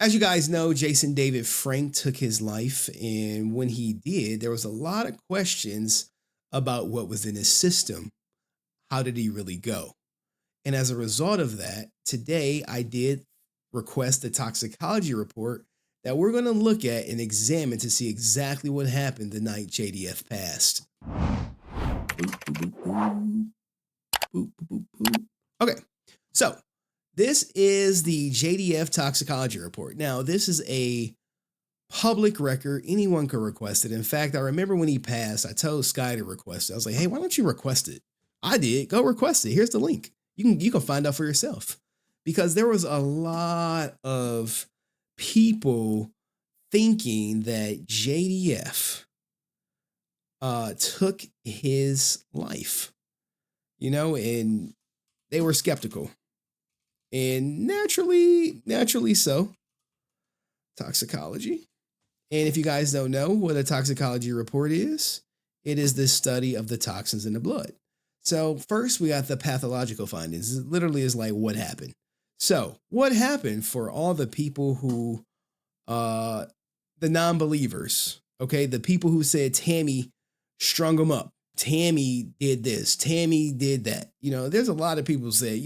As you guys know, Jason David Frank took his life. And when he did, there was a lot of questions about what was in his system. How did he really go? And as a result of that, today I did request the toxicology report that we're going to look at and examine to see exactly what happened the night JDF passed. Boop, boop, boop, boop, boop, boop, boop. Okay, so this is the JDF toxicology report. Now, this is a public record. Anyone could request it. In fact, I remember when he passed, I told Sky to request it. I was like, hey, why don't you request it? I did. Go request it. Here's the link. You can find out for yourself. Because there was a lot of people thinking that JDF took his life, and they were skeptical. And naturally so. Toxicology. And if you guys don't know what a toxicology report is, it is the study of the toxins in the blood. So first we got the pathological findings. It literally is like what happened. So what happened for all the people who, the non-believers, okay? The people who said Tammy strung them up. Tammy did this. Tammy did that. There's a lot of people who said,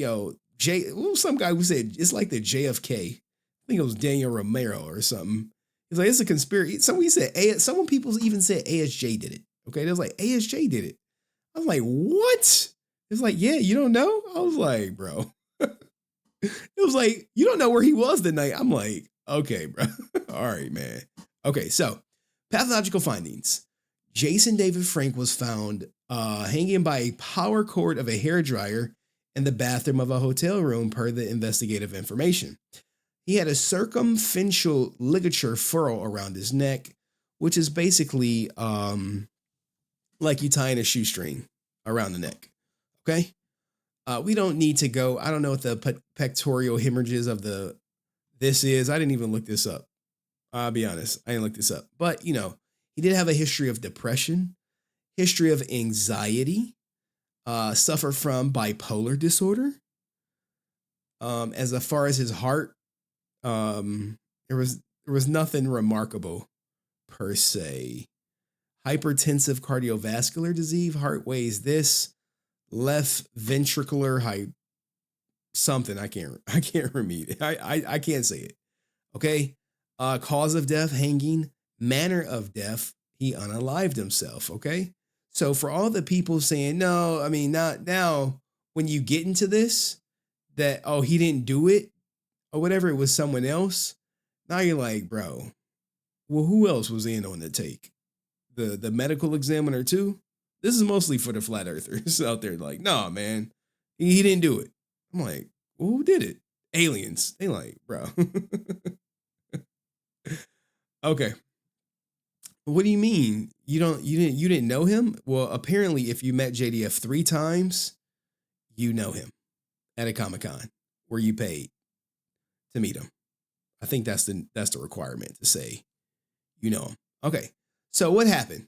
some guy who said it's like the JFK. I think it was Daniel Romero or something. He's like, it's a conspiracy. Some people even said ASJ did it. Okay, they was like, ASJ did it. I was like, what? It's like, yeah, you don't know? I was like, bro. It was like, you don't know where he was the night. I'm like, okay, bro. All right, man. Okay, so pathological findings. Jason David Frank was found hanging by a power cord of a hairdryer in the bathroom of a hotel room per the investigative information. He had a circumferential ligature furrow around his neck, which is basically like you tying a shoestring around the neck. Okay. We don't need to go. I don't know what the pectoral hemorrhages of this is. I didn't even look this up. I'll be honest. I didn't look this up. But, he did have a history of depression, history of anxiety, suffer from bipolar disorder. As far as his heart, there was nothing remarkable per se. Hypertensive cardiovascular disease, heart weighs this, left ventricular something. I can't read it. I can't say it. Okay. Cause of death, hanging, manner of death, he unalived himself. Okay. So for all the people saying, no, I mean, not now, when you get into this, that, oh, he didn't do it or whatever, it was someone else. Now you're like, bro, well, who else was in on the take? The medical examiner too? This is mostly for the flat earthers out there. Like, nah, man, he didn't do it. I'm like, well, who did it? Aliens. They like, bro. Okay. What do you mean? You didn't know him? Well, apparently if you met JDF 3 times, you know him at a Comic-Con where you paid to meet him. I think that's the requirement to say you know him. Okay. So what happened?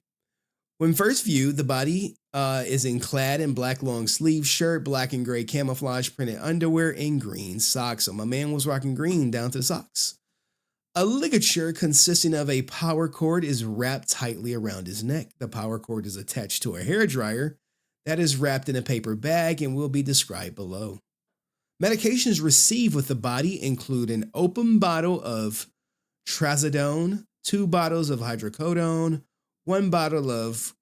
When first viewed, the body is clad in black long sleeve shirt, black and gray camouflage printed underwear, and green socks. So my man was rocking green down to the socks. A ligature consisting of a power cord is wrapped tightly around his neck. The power cord is attached to a hairdryer that is wrapped in a paper bag and will be described below. Medications received with the body include an open bottle of trazodone, 2 bottles of hydrocodone, 1 bottle of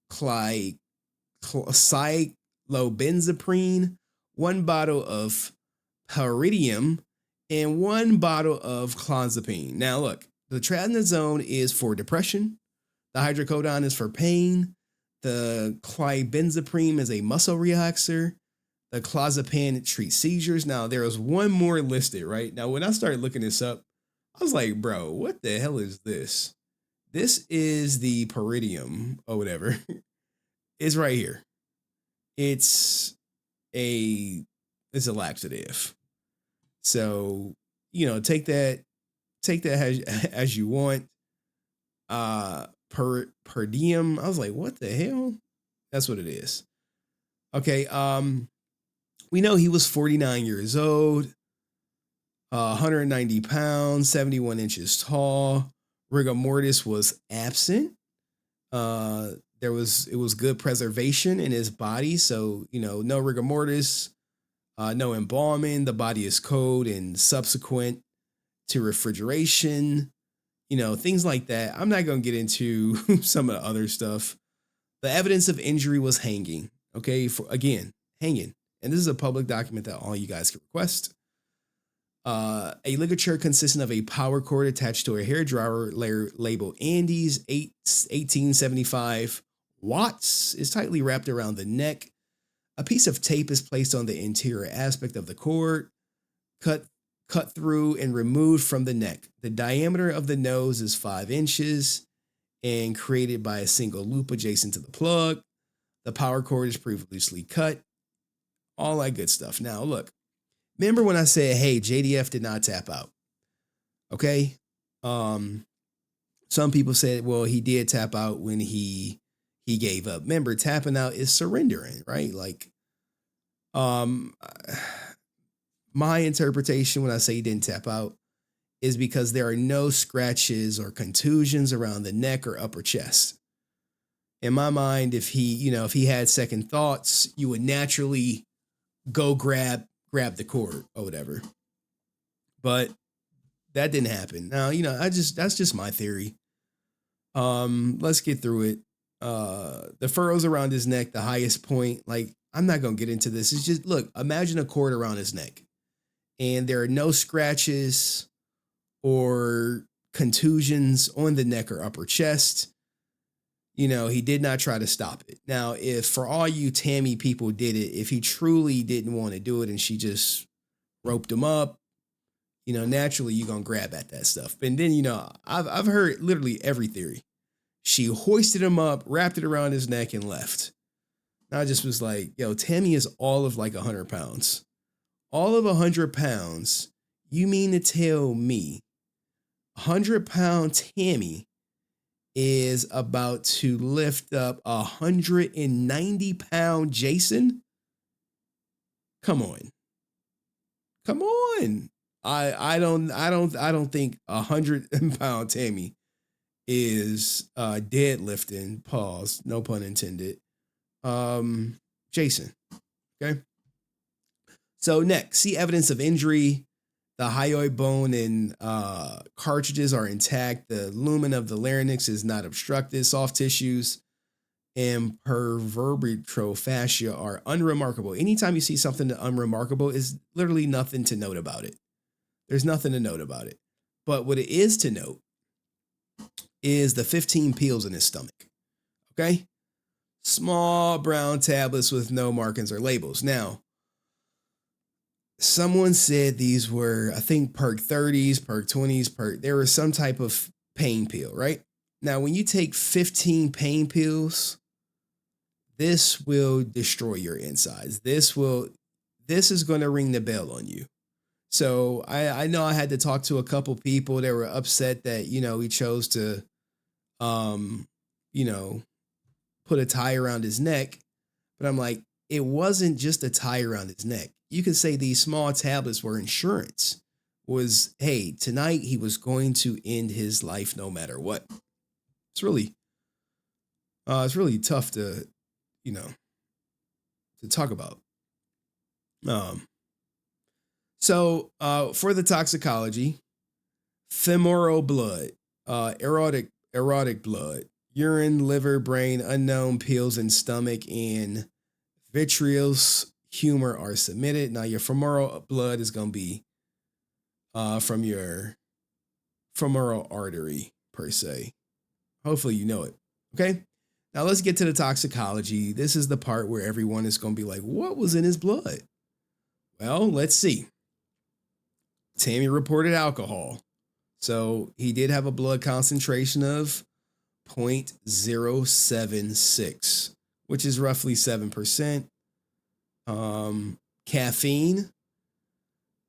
cyclobenzaprine, 1 bottle of pyridium, and 1 bottle of clozapine. Now look, the trazodone is for depression, the hydrocodone is for pain, the clozapine is a muscle relaxer, the clozapine treats seizures. Now there is one more listed, right? Now when I started looking this up, I was like, bro, what the hell is this? This is the pyridium or whatever. It's right here. It's a laxative. So, take that as you want. Per diem. I was like, what the hell? That's what it is. Okay. We know he was 49 years old. 190 pounds, 71 inches tall. Rigor mortis was absent. Uh, it was good preservation in his body, so no rigor mortis, no embalming. The body is cold and subsequent to refrigeration. Things like that. I'm not going to get into some of the other stuff. The evidence of injury was hanging. Okay, for again, hanging, and this is a public document that all you guys can request. A ligature consisting of a power cord attached to a hairdryer labeled Andes 1875 watts is tightly wrapped around the neck. A piece of tape is placed on the interior aspect of the cord, cut through and removed from the neck. The diameter of the nose is 5 inches and created by a single loop adjacent to the plug. The power cord is previously cut. All that good stuff. Now, look. Remember when I said, hey, JDF did not tap out? Okay. Some people said, well, he did tap out when he gave up. Remember, tapping out is surrendering, right? Like, my interpretation when I say he didn't tap out is because there are no scratches or contusions around the neck or upper chest. In my mind, if he had second thoughts, you would naturally go grab the cord or whatever. But that didn't happen. Now, that's just my theory. Let's get through it. The furrows around his neck, the highest point, like, I'm not going to get into this. It's just, look, imagine a cord around his neck and there are no scratches or contusions on the neck or upper chest. He did not try to stop it. Now, if for all you Tammy people did it, if he truly didn't want to do it and she just roped him up, naturally you're going to grab at that stuff. And then, I've heard literally every theory. She hoisted him up, wrapped it around his neck and left. And I just was like, yo, Tammy is all of like 100 pounds. All of 100 pounds. You mean to tell me 100-pound Tammy is about to lift up 190-pound Jason? Come on. I don't think 100-pound Tammy is deadlifting. Pause. No pun intended. Jason. Okay. So next, see evidence of injury. The hyoid bone and cartridges are intact. The lumen of the larynx is not obstructed. Soft tissues and pervertebral fascia are unremarkable. Anytime you see something unremarkable, is literally nothing to note about it. There's nothing to note about it. But what it is to note is the 15 peels in his stomach. Okay? Small brown tablets with no markings or labels. Now, someone said these were, I think, Perk 30s, Perk 20s, there was some type of pain pill, right? Now, when you take 15 pain pills, this will destroy your insides. This is going to ring the bell on you. So I know I had to talk to a couple people that were upset that, he chose to, put a tie around his neck. But I'm like, it wasn't just a tie around his neck. You could say these small tablets were insurance. Was, hey, tonight he was going to end his life no matter what. It's really tough to, to talk about. So for the toxicology, femoral blood, erotic blood, urine, liver, brain, unknown, pills in stomach, and vitreous humor are submitted. Now your femoral blood is going to be from your femoral artery per se. Hopefully you know it. Okay. Now let's get to the toxicology. This is the part where everyone is going to be like, what was in his blood? Well, let's see. Tammy reported alcohol. So he did have a blood concentration of 0.076, which is roughly 7%. Caffeine,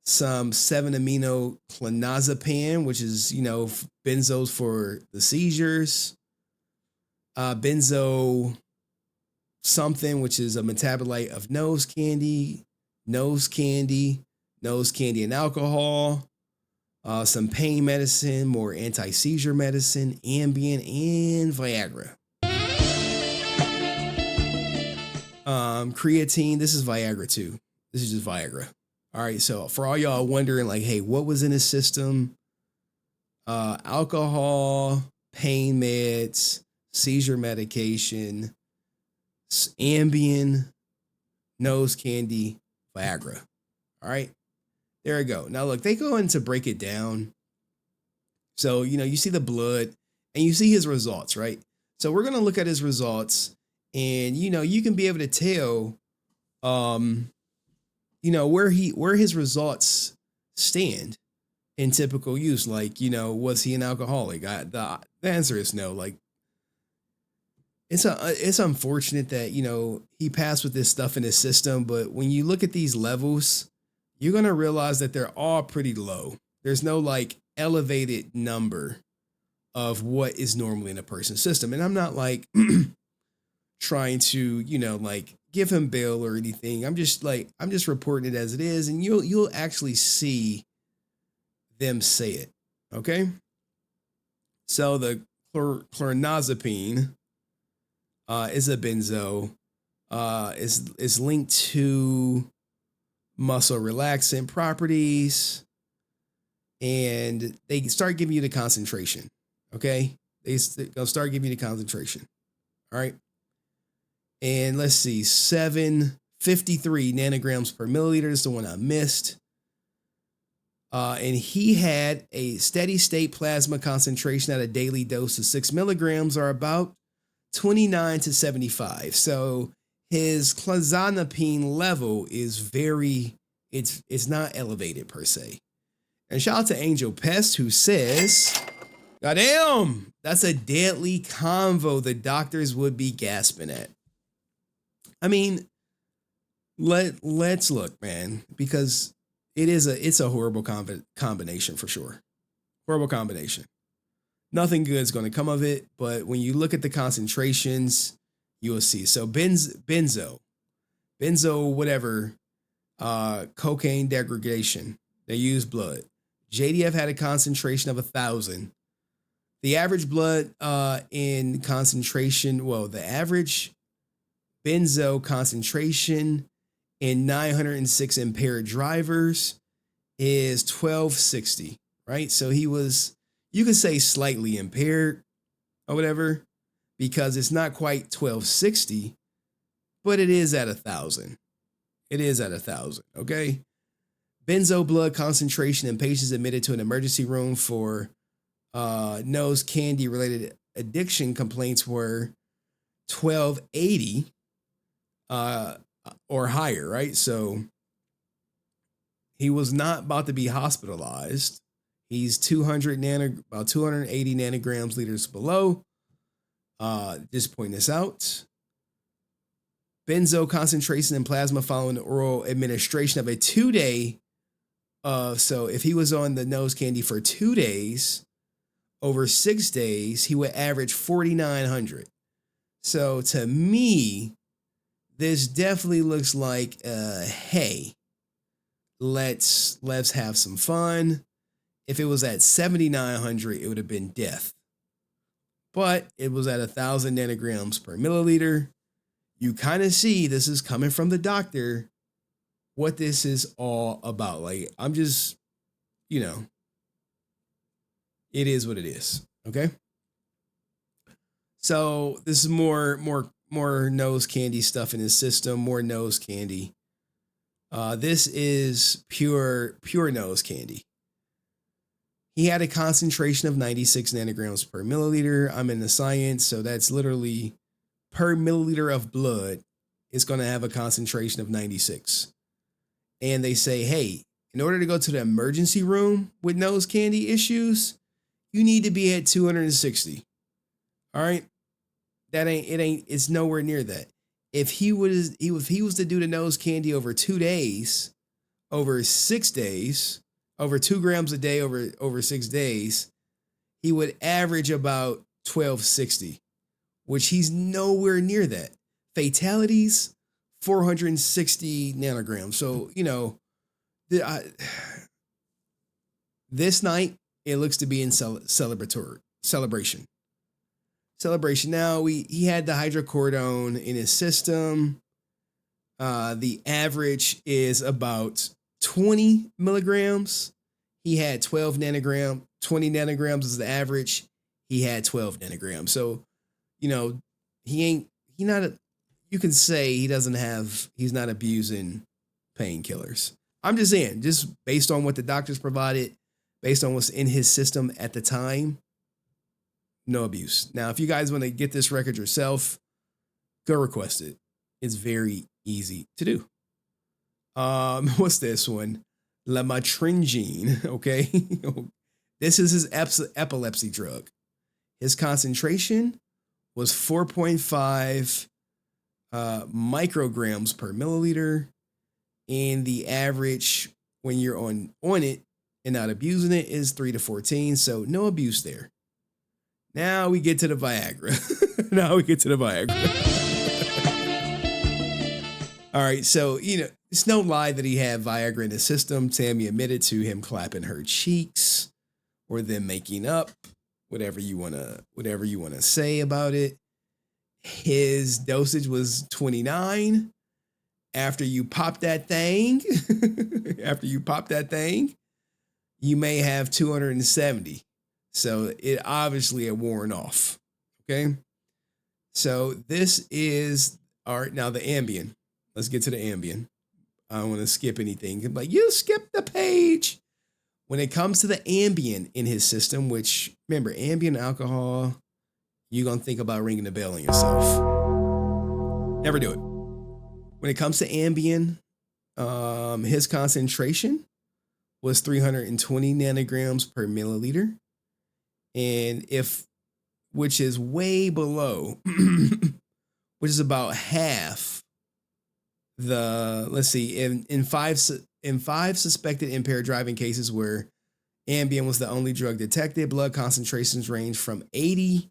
some 7-aminoclonazepam, which is, benzos for the seizures. Benzo something, which is a metabolite of nose candy, nose candy and alcohol, some pain medicine, more anti-seizure medicine, Ambien, and Viagra. Creatine, this is Viagra too. This is just Viagra. All right, so for all y'all wondering, like, hey, what was in his system? Alcohol, pain meds, seizure medication, Ambien, nose candy, Viagra. All right, there we go. Now look, they go in to break it down. So, you see the blood and you see his results, right? So we're going to look at his results and, you can be able to tell, where his results stand in typical use. Like, was he an alcoholic? The answer is no. Like, it's unfortunate that, he passed with this stuff in his system. But when you look at these levels, you're going to realize that they're all pretty low. There's no like elevated number of what is normally in a person's system. And I'm not like trying to, like give him bail or anything. I'm just reporting it as it is. And you'll actually see them say it. Okay. So the chlornazepine is a benzo, is linked to muscle relaxant properties, and they start giving you the concentration. Okay, they'll start giving you the concentration. All right, and let's see, 753 nanograms per milliliter is the one I missed. And he had a steady state plasma concentration at a daily dose of 6 milligrams, or about 29 to 75. So his clozapine level is it's not elevated per se. And shout out to Angel Pest, who says, goddamn, that's a deadly convo the doctors would be gasping at. I mean, let's look, man, because it's a horrible combination for sure. Horrible combination. Nothing good is going to come of it, but when you look at the concentrations, you will see. So benzo, whatever, cocaine degradation, they use blood. JDF had a concentration of 1,000. The average blood in concentration, the average benzo concentration in 906 impaired drivers is 1260, right? So he was, you could say, slightly impaired or whatever, because it's not quite 1260, but it is at 1,000. It is at 1,000, okay? Benzo blood concentration in patients admitted to an emergency room for nose candy related addiction complaints were 1280 or higher, right? So he was not about to be hospitalized. He's about 280 nanograms liters below. Just pointing this out. Benzo concentration in plasma following the oral administration of a 2-day. So if he was on the nose candy for 2 days, over 6 days, he would average 4,900. So to me, this definitely looks like, hey, let's have some fun. If it was at 7,900, it would have been death. But it was at 1,000 nanograms per milliliter. You kind of see this is coming from the doctor, what this is all about. Like, I'm just, it is what it is. Okay. So this is more nose candy stuff in his system, more nose candy. This is pure nose candy. He had a concentration of 96 nanograms per milliliter. I'm in the science, so that's literally per milliliter of blood is going to have a concentration of 96. And they say, hey, in order to go to the emergency room with nose candy issues, you need to be at 260. All right. It's nowhere near that. If he was to do the nose candy over 2 days, over 6 days, over 2 grams a day, over 6 days, he would average about 1260, which he's nowhere near that. Fatalities, 460 nanograms. So, This night, it looks to be in celebration. Now, he had the hydrocodone in his system. The average is about 20 milligrams. He had 12 nanogram. 20 nanograms is the average. He had 12 nanograms. So, he not, you can say he's not abusing painkillers. I'm just saying, just based on what the doctors provided, based on what's in his system at the time, no abuse. Now, if you guys want to get this record yourself, go request it. It's very easy to do. What's this one? Lamotrigine, okay? This is his epilepsy drug. His concentration was 4.5 micrograms per milliliter. And the average when you're on it and not abusing it is 3 to 14. So no abuse there. Now we get to the Viagra. All right. So, it's no lie that he had Viagra in his system. Tammy admitted to him clapping her cheeks or them making up, whatever you want to say about it. His dosage was 29. After you pop that thing, you may have 270. So it obviously had worn off. Okay. So this is now the Ambien. Let's get to the Ambien. I don't want to skip anything. But you skipped the page. When it comes to the Ambien in his system, which remember, Ambien alcohol, you're going to think about ringing the bell on yourself. Never do it. When it comes to Ambien, his concentration was 320 nanograms per milliliter. And which is way below, which is about half let's see, in five suspected impaired driving cases where Ambien was the only drug detected, blood concentrations range from 80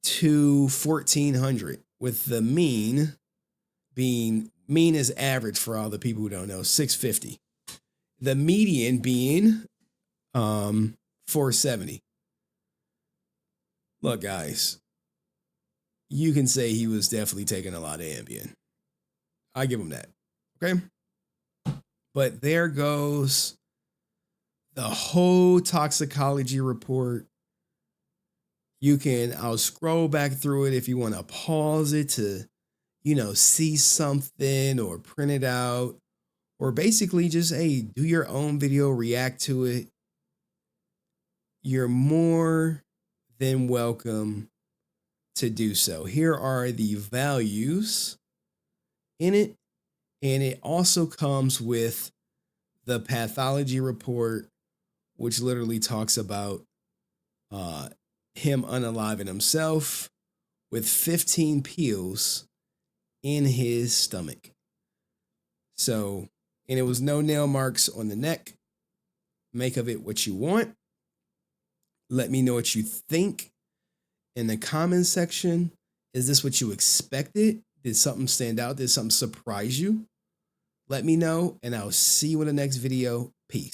to 1400, with the mean is average for all the people who don't know, 650. The median being 470. Look, guys, you can say he was definitely taking a lot of Ambien. I give him that. Okay. But there goes the whole toxicology report. I'll scroll back through it if you want to pause it to, see something or print it out, or basically just, do your own video, react to it. You're more than welcome to do so. Here are the values in it. And it also comes with the pathology report, which literally talks about him unaliving himself with 15 pills in his stomach. So, and it was no nail marks on the neck. Make of it what you want. Let me know what you think in the comments section. Is this what you expected? Did something stand out? Did something surprise you? Let me know, and I'll see you in the next video. Peace.